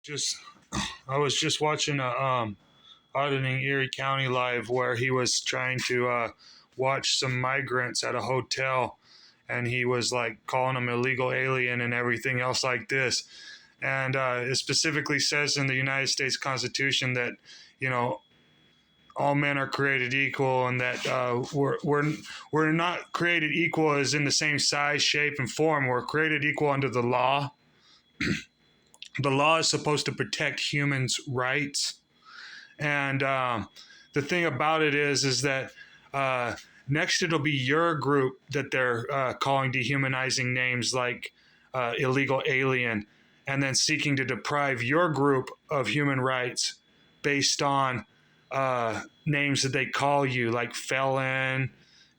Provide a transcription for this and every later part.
Just I was just watching a auditing Erie County live where he was trying to watch some migrants at a hotel, and he was like calling them illegal alien and everything else like this. And it specifically says in the United States Constitution that you know all men are created equal, and that we're not created equal as in the same size, shape, and form. We're created equal under the law. The law is supposed to protect humans' rights. And the thing about it is that next it'll be your group that they're calling dehumanizing names like illegal alien, and then seeking to deprive your group of human rights based on names that they call you, like felon,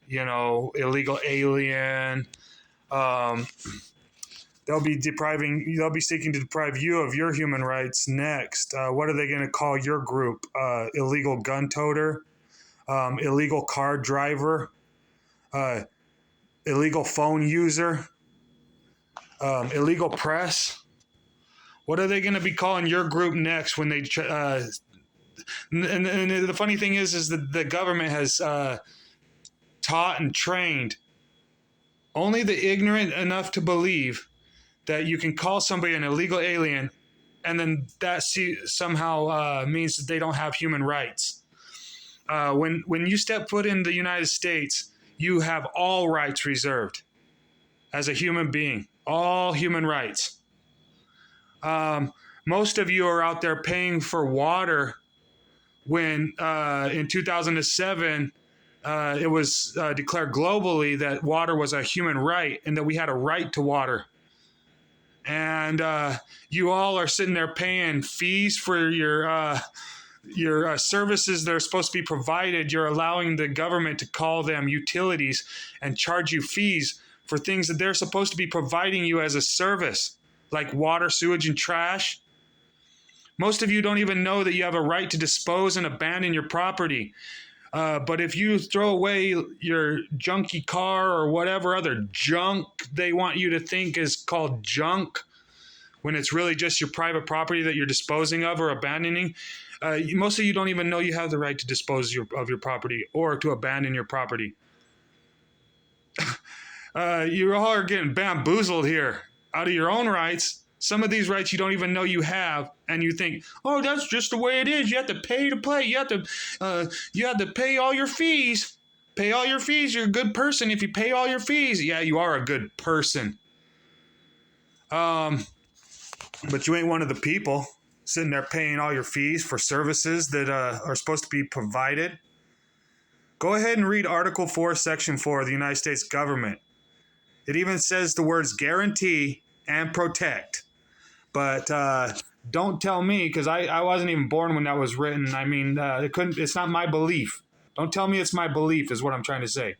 illegal alien. Um, they'll be seeking to deprive you of your human rights next. What are they going to call your group? Illegal gun toter, illegal car driver, uh, illegal phone user, illegal press. What are they going to be calling your group next when they? And the funny thing is that the government has taught and trained only the ignorant enough to believe that you can call somebody an illegal alien, and then that somehow means that they don't have human rights. When you step foot in the United States, you have all rights reserved as a human being, all human rights. Most of you are out there paying for water when in 2007 it was declared globally that water was a human right and that we had a right to water. And you all are sitting there paying fees for your services that are supposed to be provided. You're allowing the government to call them utilities and charge you fees for things that they're supposed to be providing you as a service, like water, sewage, and trash. Most of you don't even know that you have a right to dispose and abandon your property. But if you throw away your junky car or whatever other junk they want you to think is called junk, when it's really just your private property that you're disposing of or abandoning, most of you don't even know you have the right to dispose of your property or to abandon your property. You all are getting bamboozled here out of your own rights. Some of these rights you don't even know you have, and you think, "Oh, that's just the way it is. You have to pay to play. You have to pay all your fees. Pay all your fees. You're a good person if you pay all your fees." Yeah, you are a good person. But you ain't one of the people sitting there paying all your fees for services that are supposed to be provided. Go ahead and read Article 4, Section 4 of the United States government. It even says the words guarantee and protect. But don't tell me, because I wasn't even born when that was written. I mean, it's not my belief. Don't tell me it's my belief is what I'm trying to say.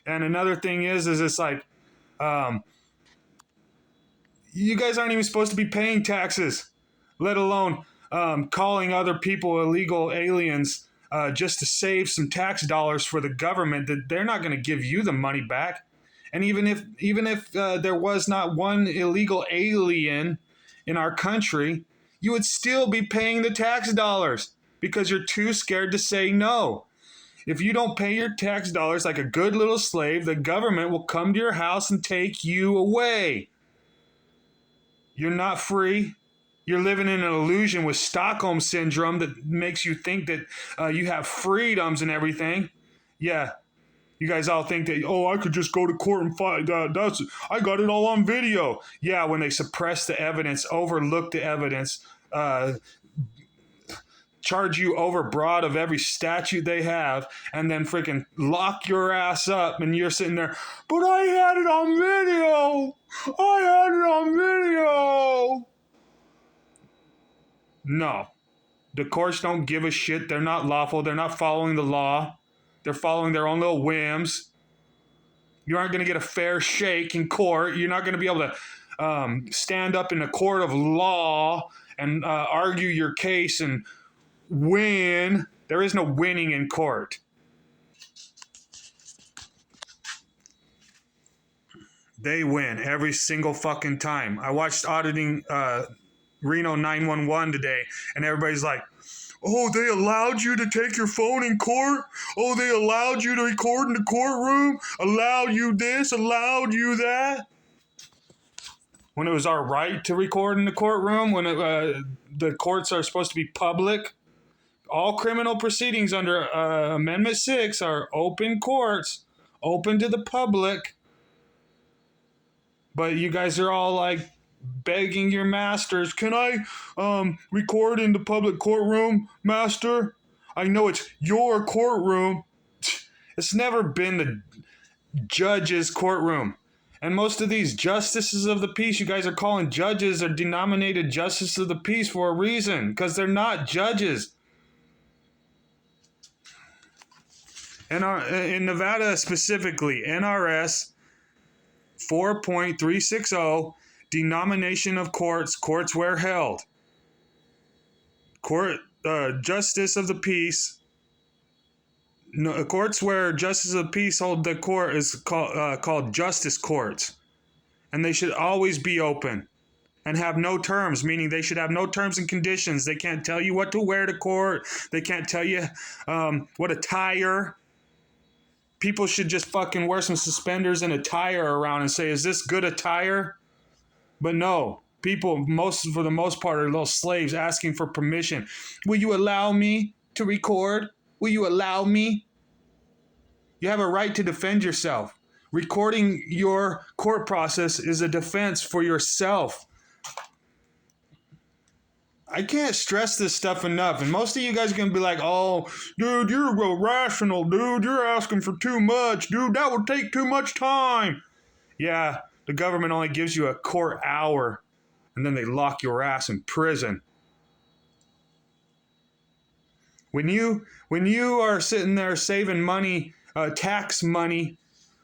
And another thing is it's like, you guys aren't even supposed to be paying taxes, let alone calling other people illegal aliens just to save some tax dollars for the government that they're not going to give you the money back. And even if there was not one illegal alien in our country, you would still be paying the tax dollars because you're too scared to say no. If you don't pay your tax dollars like a good little slave, the government will come to your house and take you away. You're not free. You're living in an illusion with Stockholm Syndrome that makes you think that you have freedoms and everything. Yeah, you guys all think that, oh, I could just go to court and fight. I got it all on video. Yeah, when they suppress the evidence, overlook the evidence, charge you overbroad of every statute they have, and then freaking lock your ass up, and you're sitting there, but I had it on video. I had it on video. No. The courts don't give a shit. They're not lawful. They're not following the law. They're following their own little whims. You aren't going to get a fair shake in court. You're not going to be able to stand up in a court of law and argue your case and win. There is no winning in court. They win every single fucking time. I watched auditing Reno 911 today, and everybody's like, oh, they allowed you to take your phone in court? Oh, they allowed you to record in the courtroom? Allowed you this? Allowed you that? When it was our right to record in the courtroom, when the courts are supposed to be public. All criminal proceedings under Amendment 6 are open courts, open to the public. But you guys are all like begging your masters, can I record in the public courtroom, master? I know it's your courtroom. It's never been the judge's courtroom. And most of these justices of the peace you guys are calling judges are denominated justices of the peace for a reason, because they're not judges. In Nevada specifically, NRS 4.360, denomination of courts, courts where held. Justice of the peace. No, courts where justice of the peace hold the court is called justice courts. And they should always be open and have no terms, meaning they should have no terms and conditions. They can't tell you what to wear to court. They can't tell you what attire. People should just fucking wear some suspenders and attire around and say, is this good attire? But no, people, for the most part, are little slaves asking for permission. Will you allow me to record? Will you allow me? You have a right to defend yourself. Recording your court process is a defense for yourself. I can't stress this stuff enough. And most of you guys are going to be like, oh, dude, you're irrational, dude. You're asking for too much. Dude, that would take too much time. Yeah, the government only gives you a court hour, and then they lock your ass in prison. When you are sitting there saving money, tax money,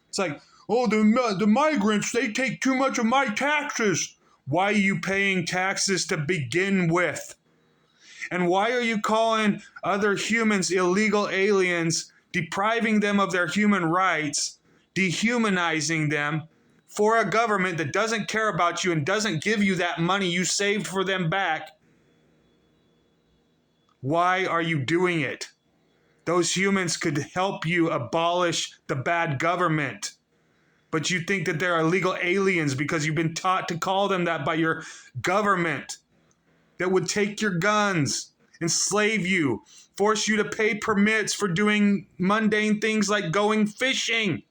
it's like, oh, the migrants, they take too much of my taxes. Why are you paying taxes to begin with? And why are you calling other humans illegal aliens, depriving them of their human rights, dehumanizing them for a government that doesn't care about you and doesn't give you that money you saved for them back? Why are you doing it? Those humans could help you abolish the bad government. But you think that they're illegal aliens because you've been taught to call them that by your government that would take your guns, enslave you, force you to pay permits for doing mundane things like going fishing.